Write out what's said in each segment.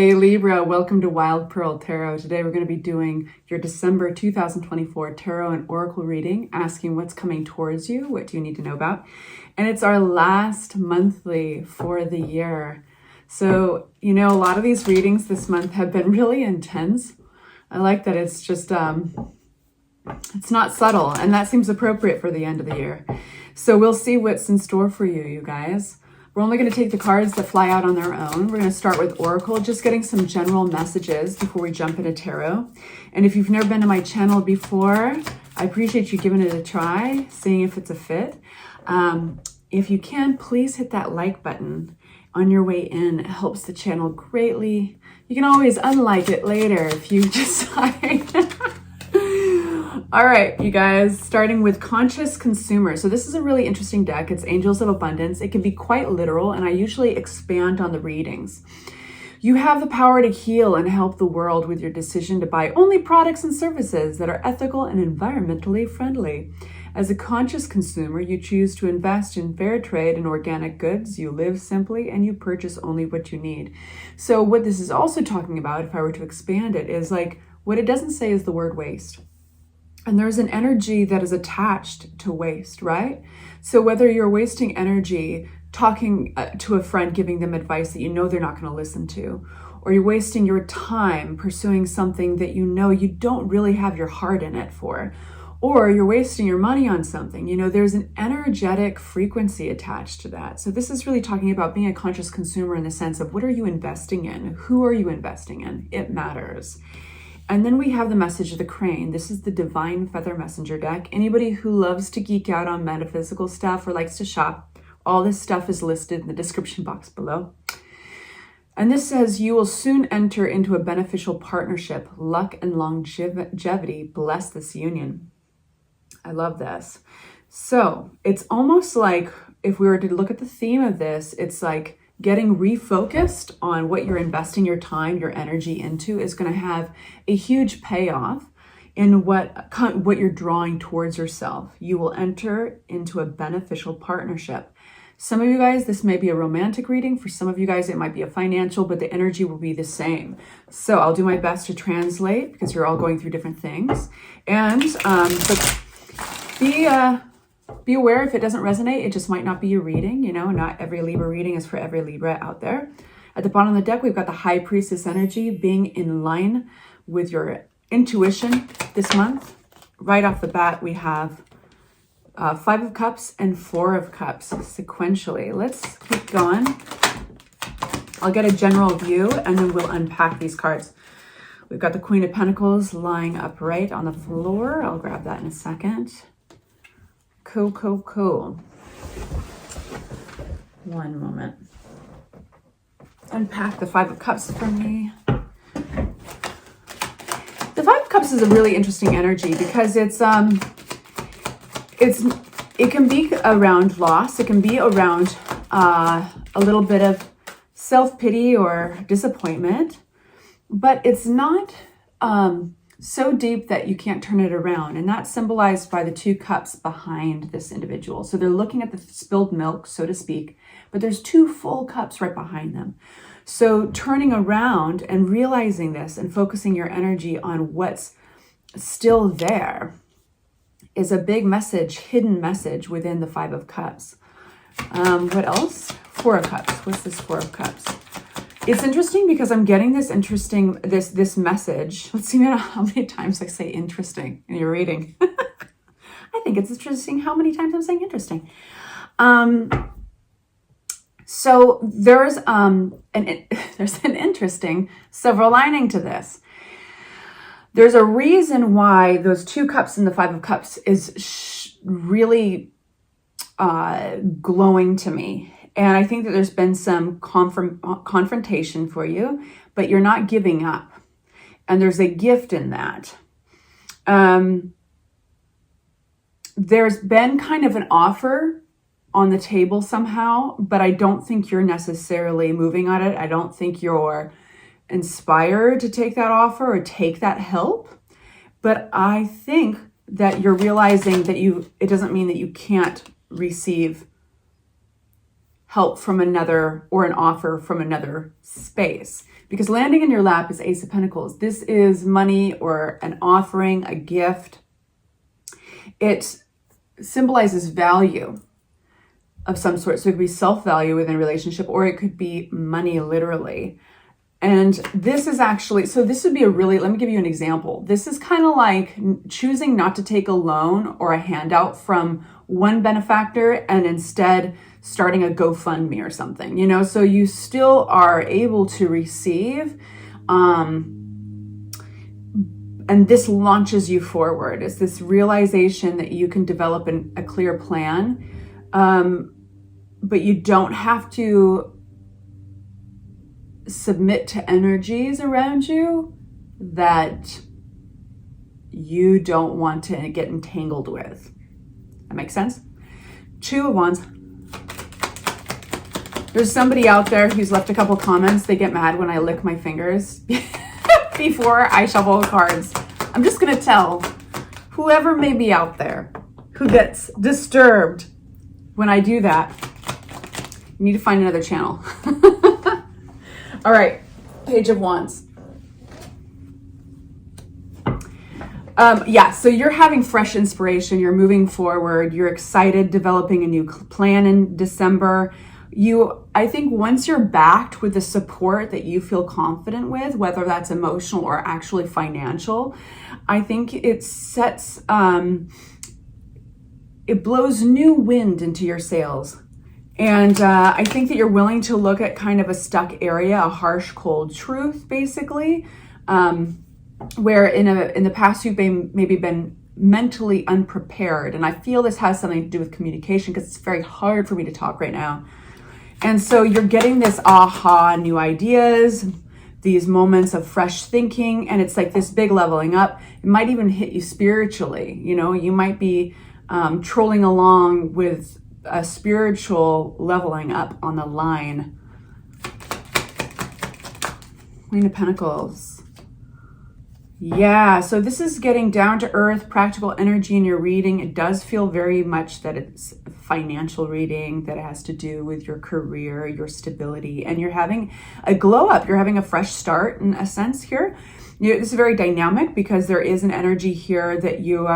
Hey Libra, welcome to Wild Pearl Tarot. Today we're going to be doing your December 2024 Tarot and Oracle reading, asking what's coming towards you, what do you need to know about. And it's our last monthly for the year. So, you know, a lot of these readings this month have been really intense. I like that it's just, it's not subtle, and that seems appropriate for the end of the year. So we'll see what's in store for you, you guys. We're only going to take the cards that fly out on their own. We're going to start with Oracle, just getting some general messages before we jump into Tarot. And if you've never been to my channel before, I appreciate you giving it a try, seeing if it's a fit. If you can, please hit that like button on your way in. It helps the channel greatly. You can always unlike it later if you decide. All right, you guys, starting with Conscious Consumer. So this is a really interesting deck. It's Angels of Abundance. It can be quite literal, and I usually expand on the readings. You have the power to heal and help the world with your decision to buy only products and services that are ethical and environmentally friendly. As a conscious consumer, you choose to invest in fair trade and organic goods. You live simply and you purchase only what you need. So what this is also talking about, if I were to expand it, is like what it doesn't say is the word waste. And there's an energy that is attached to waste, right? So whether you're wasting energy talking to a friend, giving them advice that you know they're not going to listen to, or you're wasting your time pursuing something that you know you don't really have your heart in it for, or you're wasting your money on something, you know, there's an energetic frequency attached to that. So this is really talking about being a conscious consumer in the sense of what are you investing in? Who are you investing in? It matters. And then we have the message of the crane. This is the Divine Feather Messenger deck. Anybody who loves to geek out on metaphysical stuff or likes to shop, all this stuff is listed in the description box below. And this says, you will soon enter into a beneficial partnership. Luck and longevity bless this union. I love this. So it's almost like if we were to look at the theme of this, it's like getting refocused on what you're investing your time, your energy into is going to have a huge payoff in what you're drawing towards yourself. You will enter into a beneficial partnership. Some of you guys, this may be a romantic reading. For some of you guys, it might be a financial, but the energy will be the same. So I'll do my best to translate because you're all going through different things. And but be aware if it doesn't resonate, it just might not be your reading. You know, not every Libra reading is for every Libra out there. At the bottom of the deck, we've got the High Priestess energy being in line with your intuition this month. Right off the bat, we have 5 of Cups and 4 of Cups sequentially. Let's keep going. I'll get a general view and then we'll unpack these cards. We've got the Queen of Pentacles lying upright on the floor. I'll grab that in a second. Cool. One moment. Unpack the 5 of Cups for me. The 5 of Cups is a really interesting energy because it can be around loss. It can be around a little bit of self-pity or disappointment, but it's not so deep that you can't turn it around. And that's symbolized by the 2 cups behind this individual. So they're looking at the spilled milk, so to speak, but there's 2 full cups right behind them. So turning around and realizing this and focusing your energy on what's still there is a big message, hidden message within the 5 of Cups. What else? 4 of Cups. What's this 4 of Cups? It's interesting because I'm getting this message. Let's see how many times I say interesting in your reading. I think it's interesting how many times I'm saying interesting. So there's an interesting silver lining to this. There's a reason why those 2 cups in the 5 of Cups is really glowing to me. And I think that there's been some confrontation for you, but you're not giving up. And there's a gift in that. There's been kind of an offer on the table somehow, but I don't think you're necessarily moving on it. I don't think you're inspired to take that offer or take that help. But I think that you're realizing that it doesn't mean that you can't receive help from another or an offer from another space. Because landing in your lap is Ace of Pentacles. This is money or an offering, a gift. It symbolizes value of some sort. So it could be self-value within a relationship, or it could be money literally. And this is actually, so this would be let me give you an example. This is kind of like choosing not to take a loan or a handout from one benefactor and instead starting a GoFundMe or something, you know, so you still are able to receive, and this launches you forward. It's this realization that you can develop a clear plan, but you don't have to submit to energies around you that you don't want to get entangled with. That makes sense? Two of Wands. There's somebody out there who's left a couple comments. They get mad when I lick my fingers before I shuffle cards. I'm just going to tell whoever may be out there who gets disturbed when I do that, you need to find another channel. All right, Page of Wands. Yeah, so you're having fresh inspiration. You're moving forward. You're excited, developing a new plan in December. I think once you're backed with the support that you feel confident with, whether that's emotional or actually financial, I think it sets, it blows new wind into your sails. And I think that you're willing to look at kind of a stuck area, a harsh, cold truth, basically, where in the past you've maybe been mentally unprepared. And I feel this has something to do with communication because it's very hard for me to talk right now. And so you're getting this aha, new ideas, these moments of fresh thinking, and it's like this big leveling up. It might even hit you spiritually. You know, you might be trolling along with a spiritual leveling up on the line. Queen of Pentacles. Yeah, so this is getting down to earth, practical energy in your reading. It does feel very much that it's a financial reading, that it has to do with your career, your stability, and you're having a glow up. You're having a fresh start in a sense here. This is very dynamic because there is an energy here that you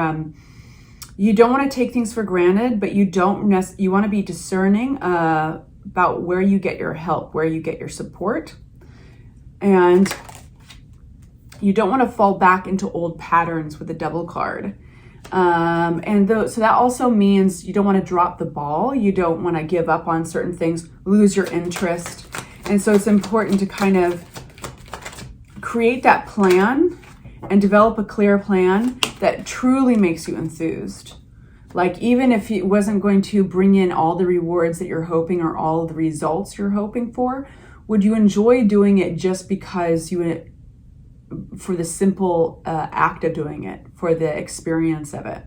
don't want to take things for granted, but you want to be discerning about where you get your help, where you get your support. And you don't want to fall back into old patterns with the Devil card. So that also means you don't want to drop the ball. You don't want to give up on certain things, lose your interest. And so it's important to kind of create that plan and develop a clear plan that truly makes you enthused. Like, even if it wasn't going to bring in all the rewards that you're hoping or all the results you're hoping for, would you enjoy doing it just because for the simple act of doing it, for the experience of it?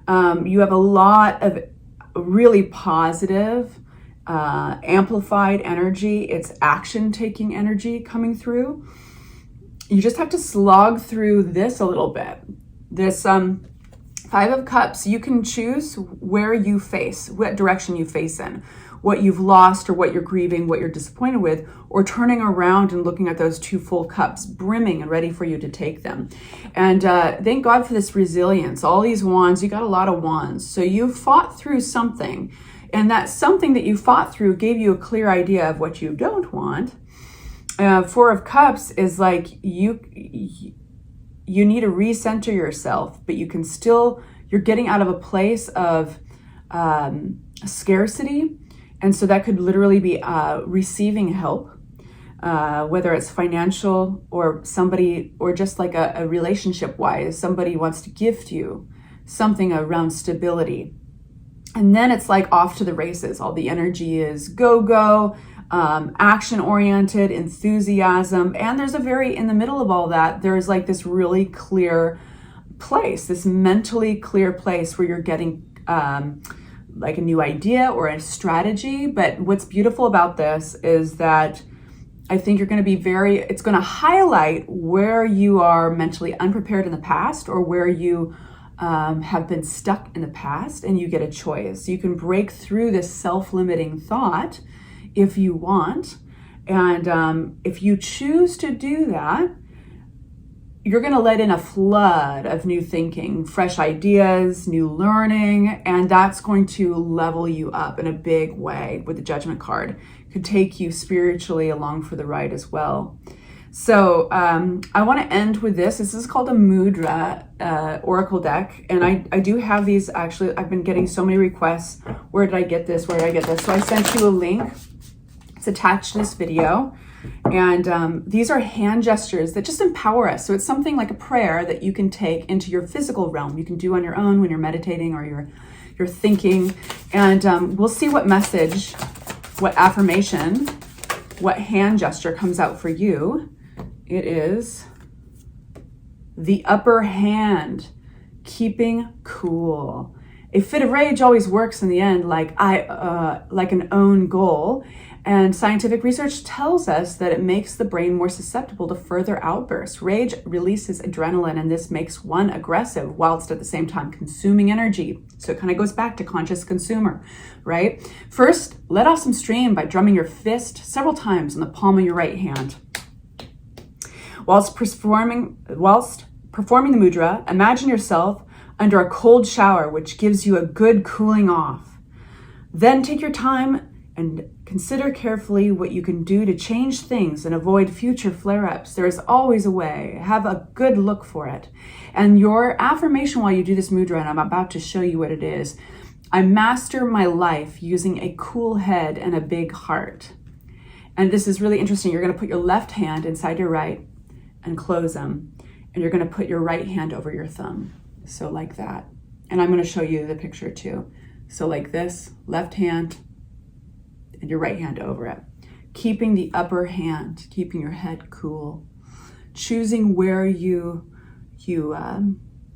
You have a lot of really positive, amplified energy. It's action-taking energy coming through. You just have to slog through this a little bit. This Five of Cups, you can choose where you face, what direction you face in, what you've lost or what you're grieving, what you're disappointed with, or turning around and looking at those two full cups, brimming and ready for you to take them. And thank God for this resilience. All these wands, you got a lot of wands. So you fought through something, and that something that you fought through gave you a clear idea of what you don't want. Four of Cups is like you need to recenter yourself, but you can still, you're getting out of a place of scarcity. And so that could literally be receiving help, whether it's financial or somebody, or just like a relationship wise, somebody wants to gift you something around stability. And then it's like off to the races. All the energy is go, action oriented, enthusiasm. And there's in the middle of all that, there's like this really clear place, this mentally clear place where you're getting like a new idea or a strategy. But what's beautiful about this is that I think you're going to be it's going to highlight where you are mentally unprepared in the past, or where you have been stuck in the past, and you get a choice. You can break through this self-limiting thought if you want. And if you choose to do that, you're going to let in a flood of new thinking, fresh ideas, new learning, and that's going to level you up in a big way with the Judgment card. It could take you spiritually along for the ride as well. So I want to end with this. This is called a Mudra Oracle deck. And I do have these, actually. I've been getting so many requests. Where did I get this? Where did I get this? So I sent you a link. It's attached to this video. And these are hand gestures that just empower us. So it's something like a prayer that you can take into your physical realm. You can do on your own when you're meditating or you're thinking. And we'll see what message, what affirmation, what hand gesture comes out for you. It is the upper hand, keeping cool. A fit of rage always works in the end like an own goal. And scientific research tells us that it makes the brain more susceptible to further outbursts. Rage releases adrenaline, and this makes one aggressive whilst at the same time consuming energy. So it kind of goes back to conscious consumer, right? First, let off some steam by drumming your fist several times on the palm of your right hand. Whilst performing the mudra, imagine yourself under a cold shower, which gives you a good cooling off. Then take your time and consider carefully what you can do to change things and avoid future flare-ups. There is always a way. Have a good look for it. And your affirmation while you do this mudra, and I'm about to show you what it is, I master my life using a cool head and a big heart. And this is really interesting. You're going to put your left hand inside your right and close them. And you're going to put your right hand over your thumb. So like that. And I'm going to show you the picture too. So like this, left hand and your right hand over it. Keeping the upper hand, keeping your head cool. Choosing where you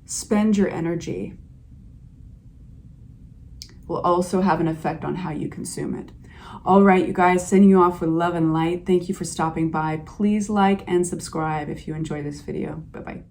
spend your energy will also have an effect on how you consume it. All right, you guys, sending you off with love and light. Thank you for stopping by. Please like and subscribe if you enjoy this video. Bye-bye.